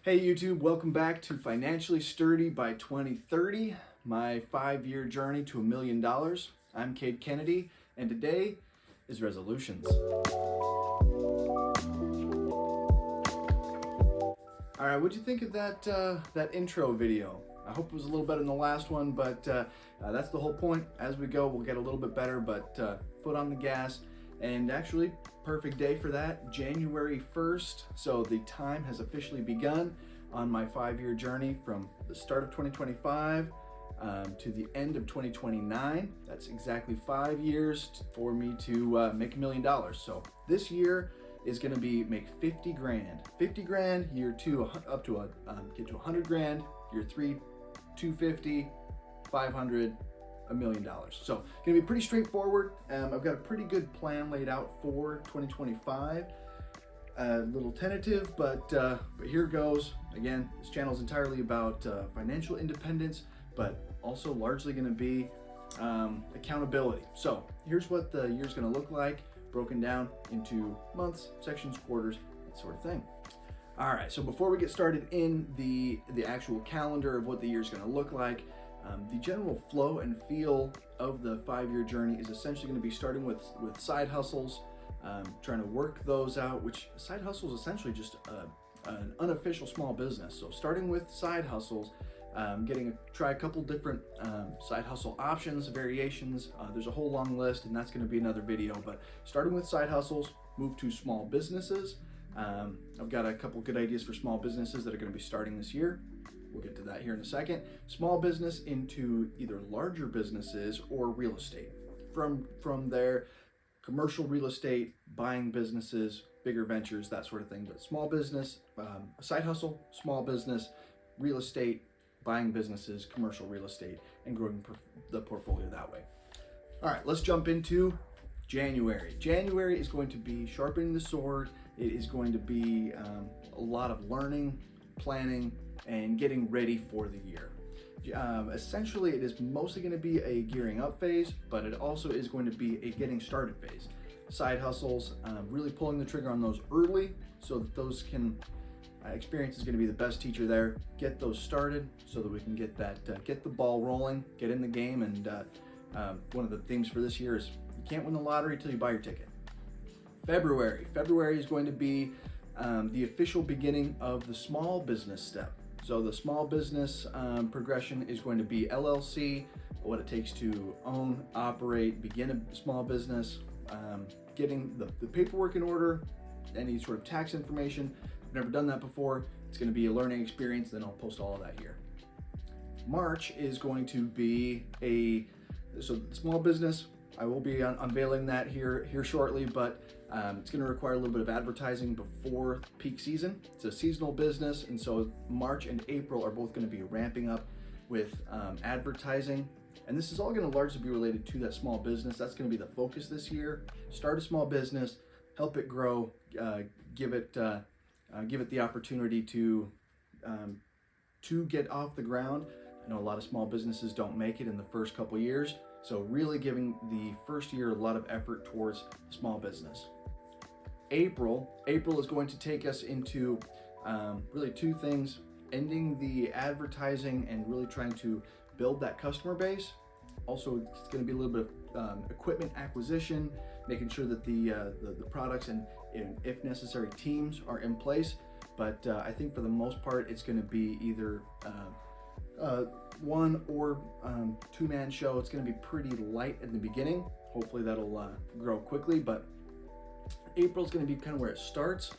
Hey YouTube, welcome back to Financially Sturdy by 2030, my 5-year journey to $1 million. I'm Cade Kennedy, and today is resolutions. All right, what'd you think of that intro video? I hope it was a little better than the last one, but that's the whole point. As we go, we'll get a little bit better, but foot on the gas. And actually, perfect day for that, January 1st. So the time has officially begun on my 5-year journey from the start of 2025 to the end of 2029. That's exactly 5 years for me to make $1 million. So this year is gonna be make 50 grand. 50 grand, year 2 up to get to 100 grand, year 3, 250, 500, $1 million. So gonna be pretty straightforward. I've got a pretty good plan laid out for 2025. A little tentative, but here goes. Again, this channel is entirely about financial independence, but also largely gonna be accountability. So here's what the year's gonna look like, broken down into months, sections, quarters, that sort of thing. All right, so before we get started in the actual calendar of what the year's gonna look like, the general flow and feel of the 5-year journey is essentially going to be starting with side hustles, trying to work those out, which side hustle is essentially just an unofficial small business. So starting with side hustles, try a couple different side hustle options, variations. There's a whole long list, and that's going to be another video, but starting with side hustles, move to small businesses. I've got a couple good ideas for small businesses that are going to be starting this year. We'll get to that here in a second. Small business into either larger businesses or real estate. From there, commercial real estate, buying businesses, bigger ventures, that sort of thing. But small business, side hustle, small business, real estate, buying businesses, commercial real estate, and growing the portfolio that way. All right, let's jump into January. January is going to be sharpening the sword. It is going to be a lot of learning, planning, and getting ready for the year. Essentially, it is mostly going to be a gearing up phase, but it also is going to be a getting started phase. Side hustles, really pulling the trigger on those early so that those can, experience is going to be the best teacher there. Get those started so that we can get the ball rolling, get in the game. And one of the themes for this year is you can't win the lottery till you buy your ticket. February is going to be the official beginning of the small business step. So the small business progression is going to be LLC, what it takes to own, operate, begin a small business, getting the paperwork in order, any sort of tax information. I've never done that before. It's going to be a learning experience, then I'll post all of that here. March is going to be so small business. I will be unveiling that here shortly, but it's going to require a little bit of advertising before peak season. It's a seasonal business, and so March and April are both going to be ramping up with advertising. And this is all going to largely be related to that small business. That's going to be the focus this year. Start a small business, help it grow, give it the opportunity to get off the ground. I know a lot of small businesses don't make it in the first couple years. So really giving the first year a lot of effort towards small business. April is going to take us into really two things: ending the advertising and really trying to build that customer base. Also, it's going to be a little bit of equipment acquisition, making sure that the products and if necessary teams are in place. But I think for the most part, it's going to be either one or two-man show. It's going to be pretty light in the beginning. Hopefully that'll grow quickly, but April's going to be kind of where it starts,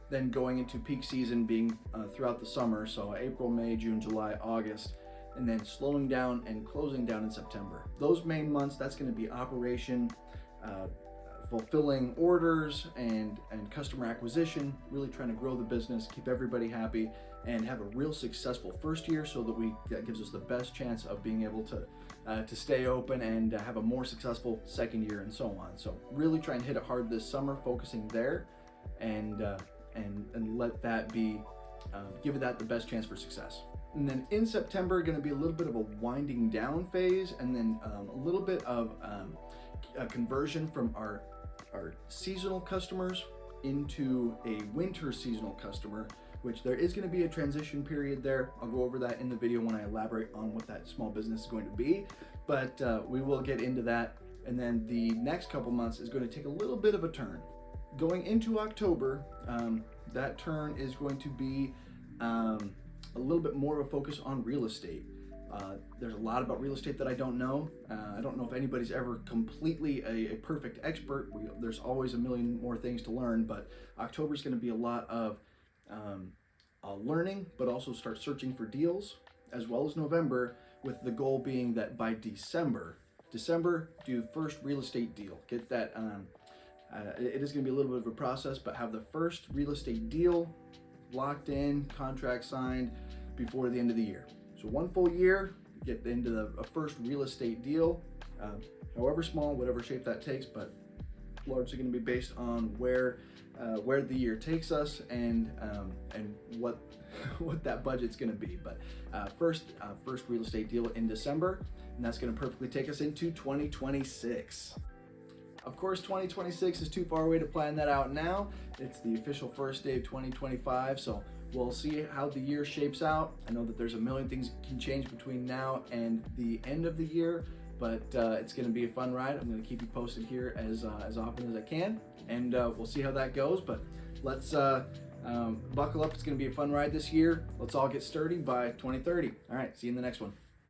then going into peak season being throughout the summer. So April, May, June, July, August, and then slowing down and closing down in September. Those main months, that's going to be operation, fulfilling orders and customer acquisition, really trying to grow the business, keep everybody happy, and have a real successful first year so that gives us the best chance of being able to stay open and have a more successful second year and so on. So really try and hit it hard this summer, focusing there, and let that be, give that the best chance for success. And then in September, going to be a little bit of a winding down phase, and then a little bit of a conversion from our seasonal customers into a winter seasonal customer, which there is going to be a transition period there. I'll go over that in the video when I elaborate on what that small business is going to be, but we will get into that. And then the next couple months is going to take a little bit of a turn. Going into October, that turn is going to be a little bit more of a focus on real estate. There's a lot about real estate that I don't know. I don't know if anybody's ever completely a perfect expert. There's always a million more things to learn, but October is going to be a lot of learning, but also start searching for deals, as well as November, with the goal being that by December, do first real estate deal. Get that, it is going to be a little bit of a process, but have the first real estate deal locked in, contract signed before the end of the year. So 1 full year, get into a first real estate deal, however small, whatever shape that takes, but largely going to be based on where the year takes us and what that budget's going to be. But first real estate deal in December, and that's going to perfectly take us into 2026. Of course, 2026 is too far away to plan that out now. It's the official first day of 2025, so we'll see how the year shapes out. I know that there's a million things that can change between now and the end of the year, but it's going to be a fun ride. I'm going to keep you posted here as often as I can, and we'll see how that goes. But let's buckle up. It's going to be a fun ride this year. Let's all get sturdy by 2030. All right, see you in the next one.